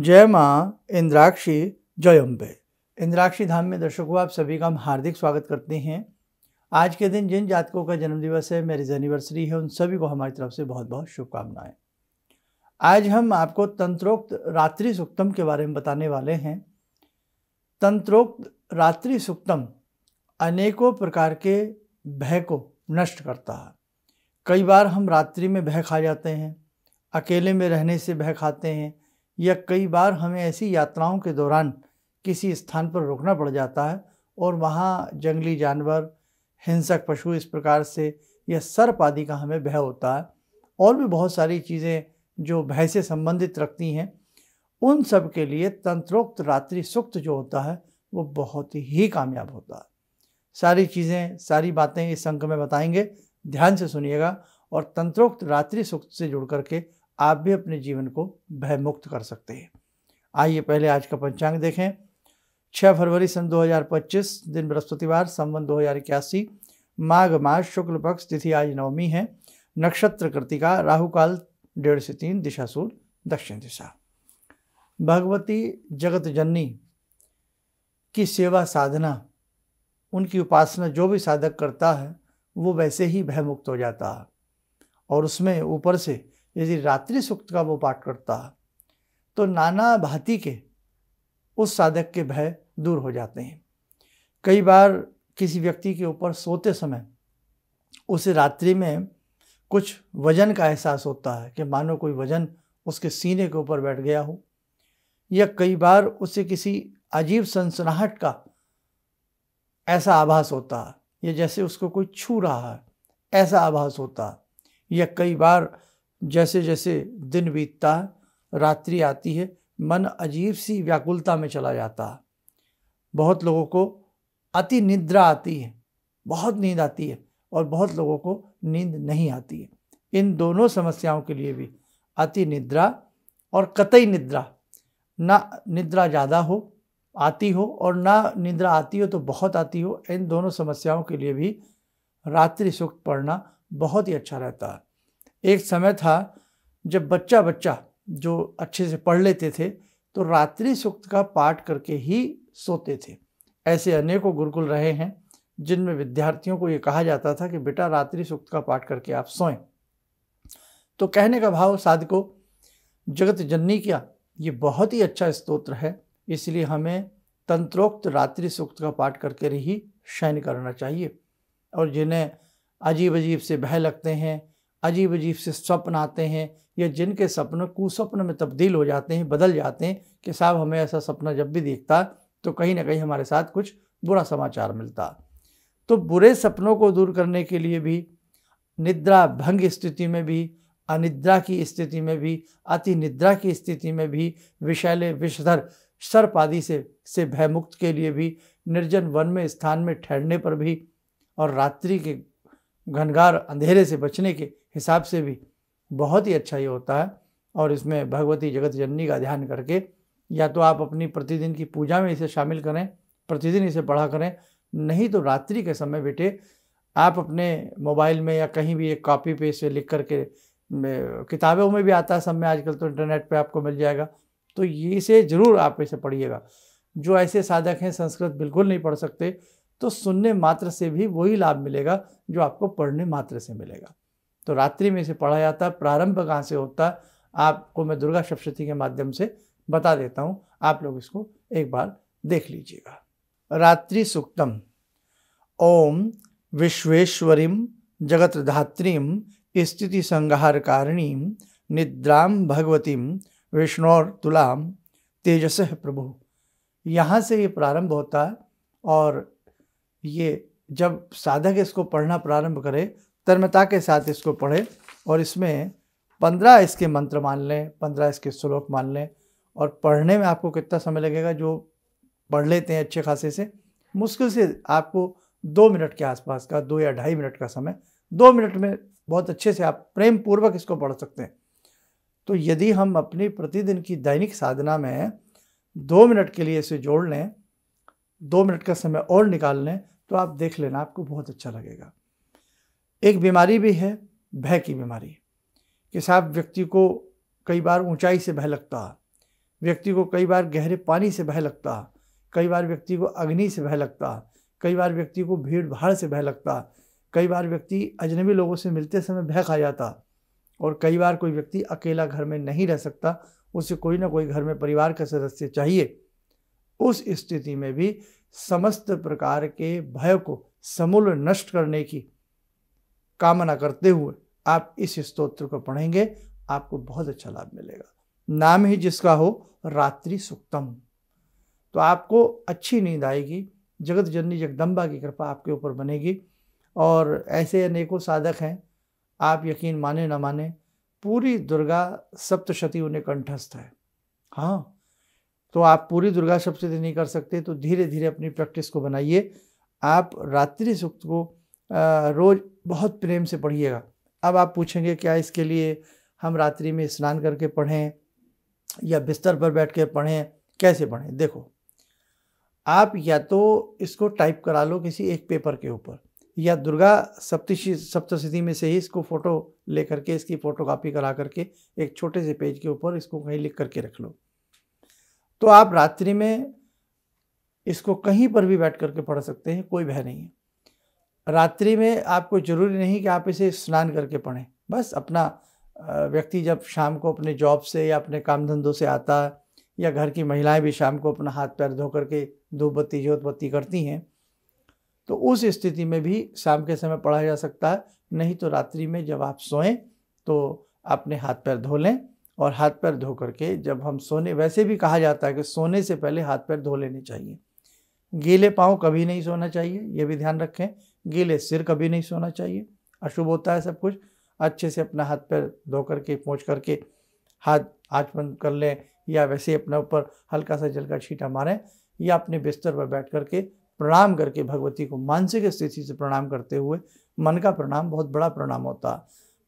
जय माँ इंद्राक्षी जय अम्बे। इंद्राक्षी धाम में दर्शकों आप सभी का हम हार्दिक स्वागत करते हैं। आज के दिन जिन जातकों का जन्मदिवस है, मैरिज एनिवर्सरी है, उन सभी को हमारी तरफ से बहुत बहुत शुभकामनाएं। आज हम आपको तंत्रोक्त रात्रि सुक्तम के बारे में बताने वाले हैं। तंत्रोक्त रात्रि सुक्तम अनेकों प्रकार के भय को नष्ट करता है। कई बार हम रात्रि में भय खा जाते हैं, अकेले में रहने से भय खाते हैं, या कई बार हमें ऐसी यात्राओं के दौरान किसी स्थान पर रुकना पड़ जाता है और वहाँ जंगली जानवर, हिंसक पशु इस प्रकार से या सर्प आदि का हमें भय होता है, और भी बहुत सारी चीज़ें जो भय से संबंधित रखती हैं। उन सब के लिए तंत्रोक्त रात्रि सुक्त जो होता है वो बहुत ही कामयाब होता है। सारी चीज़ें, सारी बातें इस अंक में बताएंगे, ध्यान से सुनिएगा और तंत्रोक्त रात्रि सुक्त से जुड़ करके आप भी अपने जीवन को भय मुक्त कर सकते हैं। आइए पहले आज का पंचांग देखें। 6 फरवरी सन 2025, दिन बृहस्पतिवार, संवत 2081, माघ मास, शुक्ल पक्ष, तिथि आज नवमी है, नक्षत्र कृतिका, राहु काल 1:30 से 3, दिशा सूर्य दक्षिण दिशा। भगवती जगत जननी की सेवा साधना, उनकी उपासना जो भी साधक करता है वो वैसे ही भय मुक्त हो जाता है। और उसमें ऊपर से यदि रात्रि सुक्त का वो पाठ करता है तो नाना भांति के उस साधक के भय दूर हो जाते हैं। कई बार किसी व्यक्ति के ऊपर सोते समय उसे रात्रि में कुछ वजन का एहसास होता है कि मानो कोई वजन उसके सीने के ऊपर बैठ गया हो, या कई बार उसे किसी अजीब सनसनाहट का ऐसा आभास होता है, या जैसे उसको कोई छू रहा है ऐसा आभास होता है, या कई बार जैसे जैसे दिन बीतता है, रात्रि आती है, मन अजीब सी व्याकुलता में चला जाता है। बहुत लोगों को अति निद्रा आती है, बहुत नींद आती है, और बहुत लोगों को नींद नहीं आती है। इन दोनों समस्याओं के लिए भी अति निद्रा और कतई निद्रा, ना निद्रा ज़्यादा हो आती हो और ना निद्रा आती हो तो बहुत आती हो, इन दोनों समस्याओं के लिए भी रात्रि सुक्त पढ़ना बहुत ही अच्छा रहता है। एक समय था जब बच्चा जो अच्छे से पढ़ लेते थे तो रात्रि सुक्त का पाठ करके ही सोते थे। ऐसे अनेकों गुरुकुल रहे हैं जिनमें विद्यार्थियों को ये कहा जाता था कि बेटा रात्रि सुक्त का पाठ करके आप सोएं। तो कहने का भाव साधकों, जगत जननी का ये बहुत ही अच्छा स्तोत्र है, इसलिए हमें तंत्रोक्त रात्रि सुक्त का पाठ करके ही शयन करना चाहिए। और जिन्हें अजीब अजीब से भय लगते हैं, अजीब अजीब से स्वप्न आते हैं, या जिनके सपने कुसपन में तब्दील हो जाते हैं, बदल जाते हैं कि साहब हमें ऐसा सपना जब भी दिखता तो कहीं ना कहीं हमारे साथ कुछ बुरा समाचार मिलता, तो बुरे सपनों को दूर करने के लिए भी, निद्रा भंग स्थिति में भी, अनिद्रा की स्थिति में भी, अति निद्रा की स्थिति में भी, विषैले विषधर सर्प आदि से भय मुक्त के लिए भी, निर्जन वन में स्थान में ठहरने पर भी, और रात्रि के घनघार अंधेरे से बचने के हिसाब से भी बहुत ही अच्छा ये होता है। और इसमें भगवती जगत जननी का ध्यान करके या तो आप अपनी प्रतिदिन की पूजा में इसे शामिल करें, प्रतिदिन इसे पढ़ा करें, नहीं तो रात्रि के समय बेटे आप अपने मोबाइल में या कहीं भी एक कॉपी पे इसे लिख करके, किताबों में भी आता है सब में, आजकल तो इंटरनेट पे आपको मिल जाएगा, तो ये इसे ज़रूर आप इसे पढ़िएगा। जो ऐसे साधक हैं संस्कृत बिल्कुल नहीं पढ़ सकते, तो सुनने मात्र से भी वही लाभ मिलेगा जो आपको पढ़ने मात्र से मिलेगा। तो रात्रि में इसे पढ़ा जाता है। प्रारंभ कहाँ से होता है आपको मैं दुर्गा सप्तशती के माध्यम से बता देता हूँ, आप लोग इसको एक बार देख लीजिएगा। रात्रि सुक्तम। ओम विश्वेश्वरीं जगतधात्रीं स्थिति संहारकारिणीं निद्रां भगवतीं विष्णोर्तुलां तेजसः प्रभु। यहाँ से ये प्रारंभ होता है, और ये जब साधक इसको पढ़ना प्रारंभ करे तन्मयता के साथ इसको पढ़े, और इसमें 15 इसके मंत्र मान लें, 15 इसके श्लोक मान लें, और पढ़ने में आपको कितना समय लगेगा, जो पढ़ लेते हैं अच्छे खासे से, मुश्किल से आपको 2 मिनट के आसपास का, 2 या 2.5 मिनट का समय, 2 मिनट में बहुत अच्छे से आप प्रेम पूर्वक इसको पढ़ सकते हैं। तो यदि हम अपनी प्रतिदिन की दैनिक साधना में 2 मिनट के लिए इसे जोड़ लें, 2 मिनट का समय और निकाल लें, तो आप देख लेना आपको बहुत अच्छा लगेगा। एक बीमारी भी है भय की बीमारी, कि साहब व्यक्ति को कई बार ऊंचाई से भय लगता है, व्यक्ति को कई बार गहरे पानी से भय लगता, कई बार व्यक्ति को अग्नि से भय लगता, कई बार व्यक्ति को भीड़ भाड़ से भय लगता, कई बार व्यक्ति अजनबी लोगों से मिलते समय भय खा जाता, और कई बार कोई व्यक्ति अकेला घर में नहीं रह सकता, उसे कोई ना कोई घर में परिवार का सदस्य चाहिए। उस स्थिति में भी समस्त प्रकार के भय को समूल नष्ट करने की कामना करते हुए आप इस स्तोत्र को पढ़ेंगे, आपको बहुत अच्छा लाभ मिलेगा। नाम ही जिसका हो रात्रि सुक्तम, तो आपको अच्छी नींद आएगी, जगत जननी जगदम्बा की कृपा आपके ऊपर बनेगी। और ऐसे अनेकों साधक हैं, आप यकीन माने न माने, पूरी दुर्गा सप्तशती उन्हें कंठस्थ है। हाँ, तो आप पूरी दुर्गा सप्तशती नहीं कर सकते तो धीरे धीरे अपनी प्रैक्टिस को बनाइए। आप रात्रि सूक्त को रोज़ बहुत प्रेम से पढ़िएगा। अब आप पूछेंगे क्या इसके लिए हम रात्रि में स्नान करके पढ़ें या बिस्तर पर बैठ के पढ़ें, कैसे पढ़ें? देखो, आप या तो इसको टाइप करा लो किसी एक पेपर के ऊपर, या दुर्गा सप्तशती में से ही इसको फ़ोटो ले करके, इसकी फ़ोटो कॉपी करा करके एक छोटे से पेज के ऊपर इसको कहीं लिख करके रख लो। तो आप रात्रि में इसको कहीं पर भी बैठ करके पढ़ सकते हैं, कोई भय नहीं है। रात्रि में आपको ज़रूरी नहीं कि आप इसे स्नान करके पढ़ें। बस अपना व्यक्ति जब शाम को अपने जॉब से या अपने काम धंधों से आता है, या घर की महिलाएं भी शाम को अपना हाथ पैर धो करके धूप बत्ती ज्योत बत्ती करती हैं, तो उस स्थिति में भी शाम के समय पढ़ा जा सकता है। नहीं तो रात्रि में जब आप सोएं तो अपने हाथ पैर धो लें, और हाथ पैर धो करके जब हम सोने, वैसे भी कहा जाता है कि सोने से पहले हाथ पैर धो लेने चाहिए। गीले पाँव कभी नहीं सोना चाहिए, ये भी ध्यान रखें। गीले सिर कभी नहीं सोना चाहिए, अशुभ होता है सब कुछ। अच्छे से अपना हाथ पैर धो करके पोंछ करके हाथ आँच बंद कर लें, या वैसे ही अपने ऊपर हल्का सा जल का छींटा मारें, या अपने बिस्तर पर बैठ करके प्रणाम करके भगवती को मानसिक स्थिति से प्रणाम करते हुए, मन का प्रणाम बहुत बड़ा प्रणाम होता है,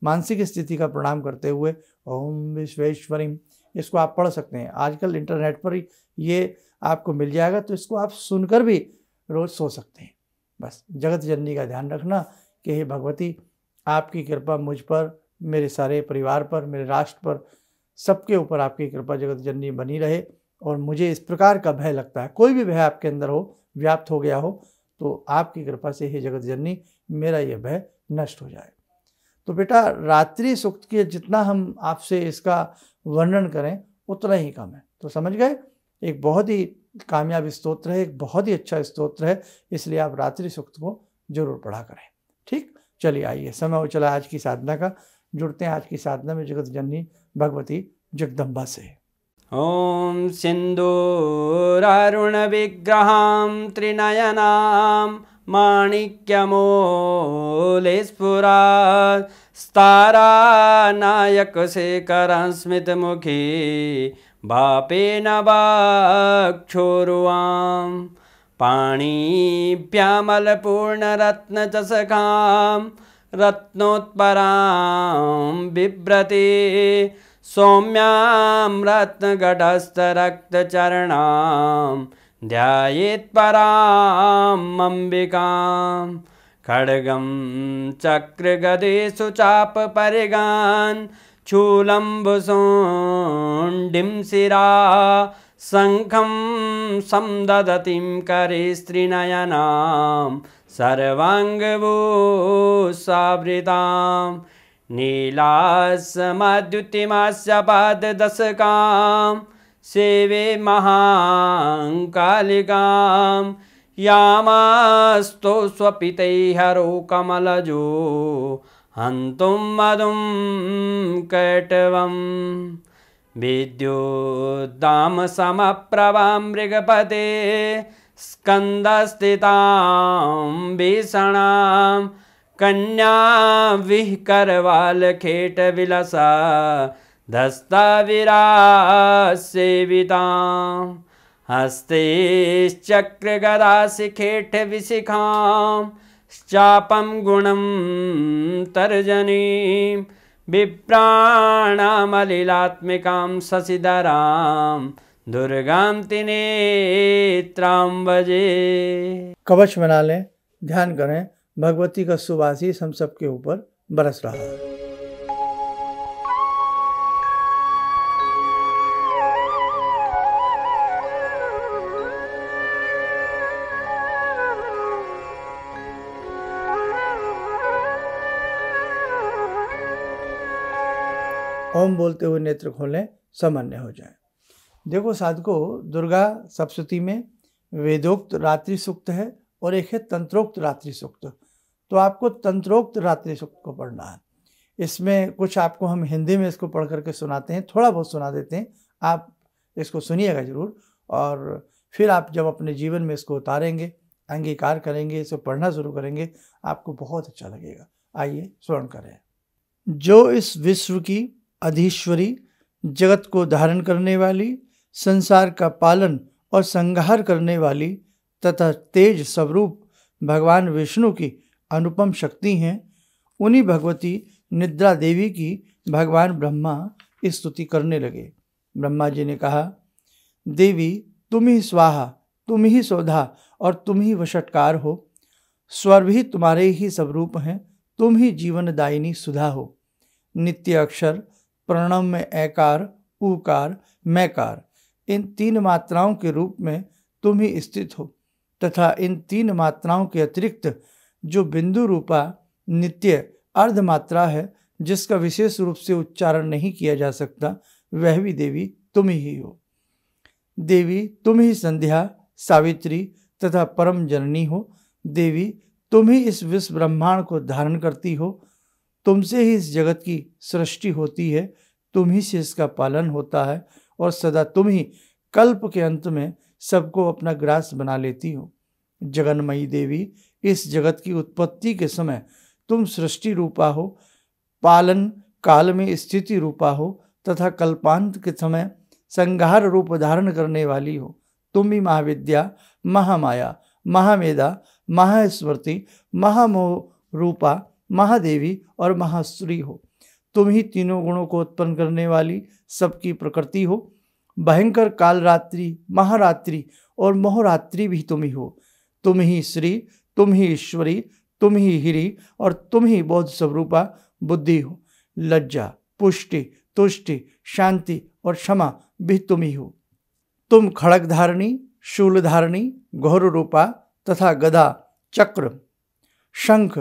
मानसिक स्थिति का प्रणाम करते हुए ओम विश्वेश्वरीम, इसको आप पढ़ सकते हैं। आजकल इंटरनेट पर ये आपको मिल जाएगा, तो इसको आप सुनकर भी रोज़ सो सकते हैं। बस जगत जननी का ध्यान रखना कि हे भगवती, आपकी कृपा मुझ पर, मेरे सारे परिवार पर, मेरे राष्ट्र पर, सबके ऊपर आपकी कृपा जगत जननी बनी रहे। और मुझे इस प्रकार का भय लगता है, कोई भी भय आपके अंदर हो, व्याप्त हो गया हो, तो आपकी कृपा से हे जगत जननी मेरा ये भय नष्ट हो जाए। तो बेटा, रात्रि सूक्त के जितना हम आपसे इसका वर्णन करें उतना ही कम है। तो समझ गए, एक बहुत ही कामयाब स्तोत्र है, एक बहुत ही अच्छा स्तोत्र है, इसलिए आप रात्रि सूक्त को जरूर पढ़ा करें। ठीक, चलिए आइए, समय हो चला आज की साधना का। जुड़ते हैं आज की साधना में जगत जननी भगवती जगदम्बा से। ओम सिंदूरारुण विग्रहां त्रिनयनां माणिक्यमूले स्फुरात् स्तारानायकशेखरं स्मितमुखी बापेन वक्षोरुवां पाणिभ्यामलपूर्णरत्नचषकां रत्नोत्परां बिभ्रति सौम्यां रत्नगटस्थरक्तचरणां ध्यायेत् पराम् अम्बिकां खड्गं चक्रगदेषु चापपरिगान् चूलम्बुसुण्डिं शिरा शङ्खं समदधतीं करे स्त्रीनयनां सर्वाङ्गभूषावृतां नीलासमद्युतिमास्य पाददशकां सेवे महाकालिकां यामास्तो स्वपितैहरो कमलजो हन्तुं मधुं कैटवं विद्युद्दामसमप्रभां मृगपते स्कन्दस्थितां भीषणां कन्या विहकरवालखेटविलसा धस्ताविरासेवितां हस्तेश्चक्रगदाशिखेटविशिखां चापं गुणं तर्जनीं विप्राणामलिलात्मिकां शशिधरां दुर्गां त्रिनेत्रां भजे। कवच बना लें, ध्यान करें, भगवती का शुभ आशीष हम सबके ऊपर बरस रहा है। ओम बोलते हुए नेत्र खोलें, सामान्य हो जाए। देखो साधकों, दुर्गा सप्तशती में वेदोक्त रात्रि सूक्त है और एक है तंत्रोक्त रात्रि सूक्त। तो आपको तंत्रोक्त रात्रि सूक्त को पढ़ना है। इसमें कुछ आपको हम हिंदी में इसको पढ़ करके सुनाते हैं, थोड़ा बहुत सुना देते हैं, आप इसको सुनिएगा जरूर। और फिर आप जब अपने जीवन में इसको उतारेंगे, अंगीकार करेंगे, इसे पढ़ना शुरू करेंगे, आपको बहुत अच्छा लगेगा। आइए श्रवण करें। जो इस विश्व की अधीश्वरी, जगत को धारण करने वाली, संसार का पालन और संहार करने वाली तथा तेज स्वरूप भगवान विष्णु की अनुपम शक्ति हैं, उन्हीं भगवती निद्रा देवी की भगवान ब्रह्मा स्तुति करने लगे। ब्रह्मा जी ने कहा, देवी तुम ही स्वाहा, तुम ही सौधा और तुम ही वशटकार हो। स्वर भी तुम्हारे ही स्वरूप हैं, तुम ही जीवनदायिनी सुधा हो। नित्य अक्षर, प्रणव में ऐकार, ऊकार, मैकार, इन तीन मात्राओं के रूप में तुम ही स्थित हो तथा इन तीन मात्राओं के अतिरिक्त जो बिंदु रूपा नित्य अर्ध मात्रा है, जिसका विशेष रूप से उच्चारण नहीं किया जा सकता, वह भी देवी तुम ही हो। देवी तुम ही संध्या, सावित्री तथा परम जननी हो। देवी तुम ही इस विश्व ब्रह्मांड को धारण करती हो। तुमसे ही इस जगत की सृष्टि होती है, तुम ही से इसका पालन होता है और सदा तुम ही कल्प के अंत में सबको अपना ग्रास बना लेती हो। जगन्मयी देवी, इस जगत की उत्पत्ति के समय तुम सृष्टि रूपा हो, पालन काल में स्थिति रूपा हो तथा कल्पांत के समय संहार रूप धारण करने वाली हो। तुम ही महाविद्या, महामाया, महामेधा, महास्मृति, महामोह रूपा, महादेवी और महाश्री हो। तुम ही तीनों गुणों को उत्पन्न करने वाली सबकी प्रकृति हो। भयंकर कालरात्रि, महारात्रि और मोहरात्रि भी तुम ही हो। तुम ही श्री, तुम ही ईश्वरी, तुम ही हिरी और तुम ही बोध स्वरूपा बुद्धि हो। लज्जा, पुष्टि, तुष्टि, शांति और क्षमा भी तुम ही हो। तुम खड़ग धारणी, शूल धारणी, घोर रूपा तथा गदा, चक्र, शंख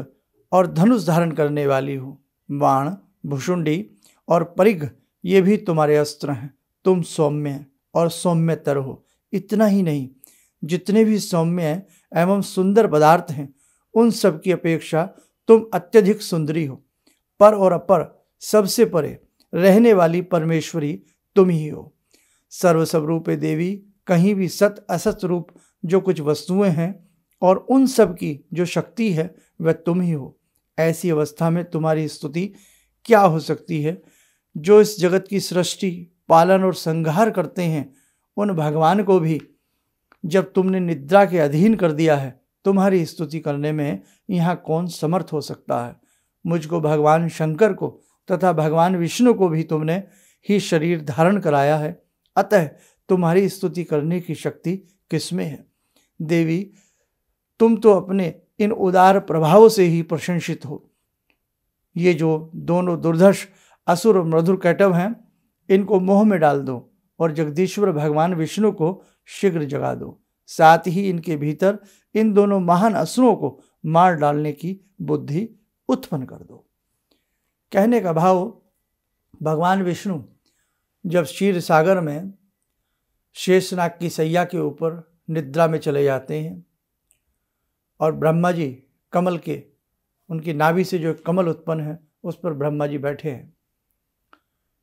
और धनुष धारण करने वाली हो। बाण, भुषुंडी और परिघ, ये भी तुम्हारे अस्त्र हैं। तुम सौम्य और सौम्यतर हो। इतना ही नहीं, जितने भी सौम्य एवं सुंदर पदार्थ हैं, उन सब की अपेक्षा तुम अत्यधिक सुंदरी हो। पर और अपर, सबसे परे रहने वाली परमेश्वरी तुम ही हो। सर्वस्वरूपे देवी, कहीं भी सत असत रूप जो कुछ वस्तुएं हैं और उन सब की जो शक्ति है, वह तुम ही हो। ऐसी अवस्था में तुम्हारी स्तुति क्या हो सकती है? जो इस जगत की सृष्टि, पालन और संहार करते हैं, उन भगवान को भी जब तुमने निद्रा के अधीन कर दिया है, तुम्हारी स्तुति करने में यहाँ कौन समर्थ हो सकता है? मुझको भगवान शंकर को तथा भगवान विष्णु को भी तुमने ही शरीर धारण कराया है, अतः तुम्हारी स्तुति करने की शक्ति किसमें है? देवी, तुम तो अपने इन उदार प्रभावों से ही प्रशंसित हो। ये जो दोनों दुर्धर्ष असुर और मधुर कैटव हैं, इनको मोह में डाल दो और जगदीश्वर भगवान विष्णु को शीघ्र जगा दो। साथ ही इनके भीतर इन दोनों महान असुरों को मार डालने की बुद्धि उत्पन्न कर दो। कहने का भाव, भगवान विष्णु जब क्षीर सागर में शेषनाग की सैया के ऊपर निद्रा में चले जाते हैं और ब्रह्मा जी कमल के, उनकी नाभि से जो कमल उत्पन्न है उस पर ब्रह्मा जी बैठे हैं।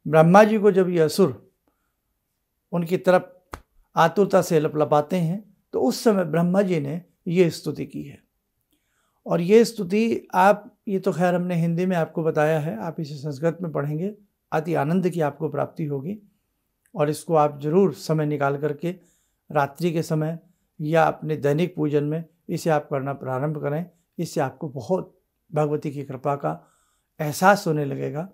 ब्रह्मा जी को जब ये असुर उनकी तरफ आतुरता से लपलपाते हैं, तो उस समय ब्रह्मा जी ने ये स्तुति की है। और ये स्तुति आप, ये तो खैर हमने हिंदी में आपको बताया है, आप इसे संस्कृत में पढ़ेंगे, अति आनंद की आपको प्राप्ति होगी। और इसको आप जरूर समय निकाल करके रात्रि के समय या अपने दैनिक पूजन में इसे आप करना प्रारंभ करें। इससे आपको बहुत भगवती की कृपा का एहसास होने लगेगा।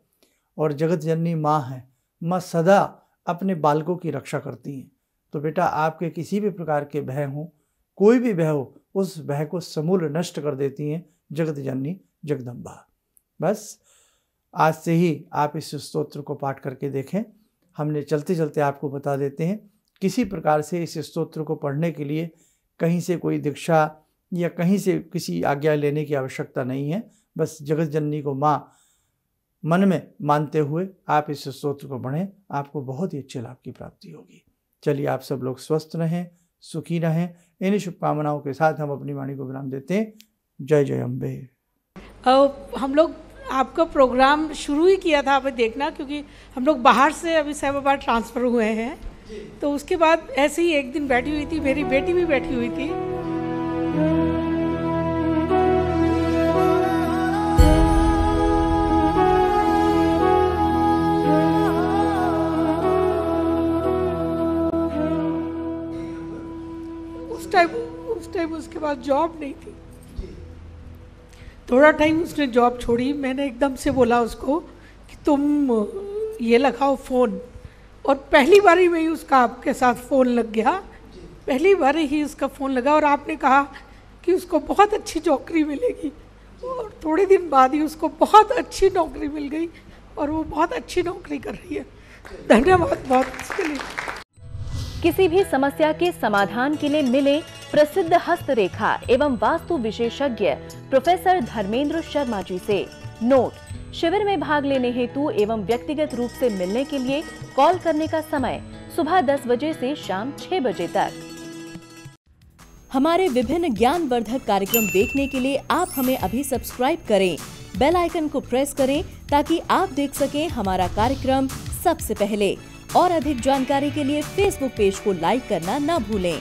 और जगत जननी माँ है, माँ सदा अपने बालकों की रक्षा करती हैं। तो बेटा, आपके किसी भी प्रकार के भय हो, कोई भी भय हो, उस भय को समूल नष्ट कर देती हैं जगत जननी जगदम्बा। बस आज से ही आप इस स्तोत्र को पाठ करके देखें। हमने चलते चलते आपको बता देते हैं, किसी प्रकार से इस स्तोत्र को पढ़ने के लिए कहीं से कोई दीक्षा या कहीं से किसी आज्ञा लेने की आवश्यकता नहीं है। बस जगत जननी को माँ मन में मानते हुए आप इस स्तोत्र को पढ़ें, आपको बहुत ही अच्छे लाभ की प्राप्ति होगी। चलिए आप सब लोग स्वस्थ रहें, सुखी रहें। इन शुभकामनाओं के साथ हम अपनी वाणी को विराम देते हैं। जय जय अम्बे। हम लोग आपका प्रोग्राम शुरू ही किया था अभी देखना, क्योंकि हम लोग बाहर से अभी साहिबाबाद ट्रांसफ़र हुए हैं, तो उसके बाद ऐसे ही एक दिन बैठी हुई थी, मेरी बेटी भी बैठी हुई थी। उस टाइम उसके बाद जॉब नहीं थी। थोड़ा टाइम उसने जॉब छोड़ी, मैंने एकदम से बोला उसको कि तुम ये लगाओ फ़ोन, और पहली बार ही में ही उसका आपके साथ फ़ोन लग गया। पहली बार ही उसका फ़ोन लगा और आपने कहा कि उसको बहुत अच्छी नौकरी मिलेगी, और थोड़े दिन बाद ही उसको बहुत अच्छी नौकरी मिल गई और वो बहुत अच्छी नौकरी कर रही है। धन्यवाद बहुत इसके लिए। किसी भी समस्या के समाधान के लिए मिले प्रसिद्ध हस्तरेखा एवं वास्तु विशेषज्ञ प्रोफेसर धर्मेंद्र शर्मा जी से। नोट: शिविर में भाग लेने हेतु एवं व्यक्तिगत रूप से मिलने के लिए कॉल करने का समय सुबह 10 बजे से शाम 6 बजे तक। हमारे विभिन्न ज्ञानवर्धक कार्यक्रम देखने के लिए आप हमें अभी सब्सक्राइब करें, बेल आइकन को प्रेस करें ताकि आप देख सकें हमारा कार्यक्रम सबसे पहले। और अधिक जानकारी के लिए फेसबुक पेज को लाइक करना न भूलें।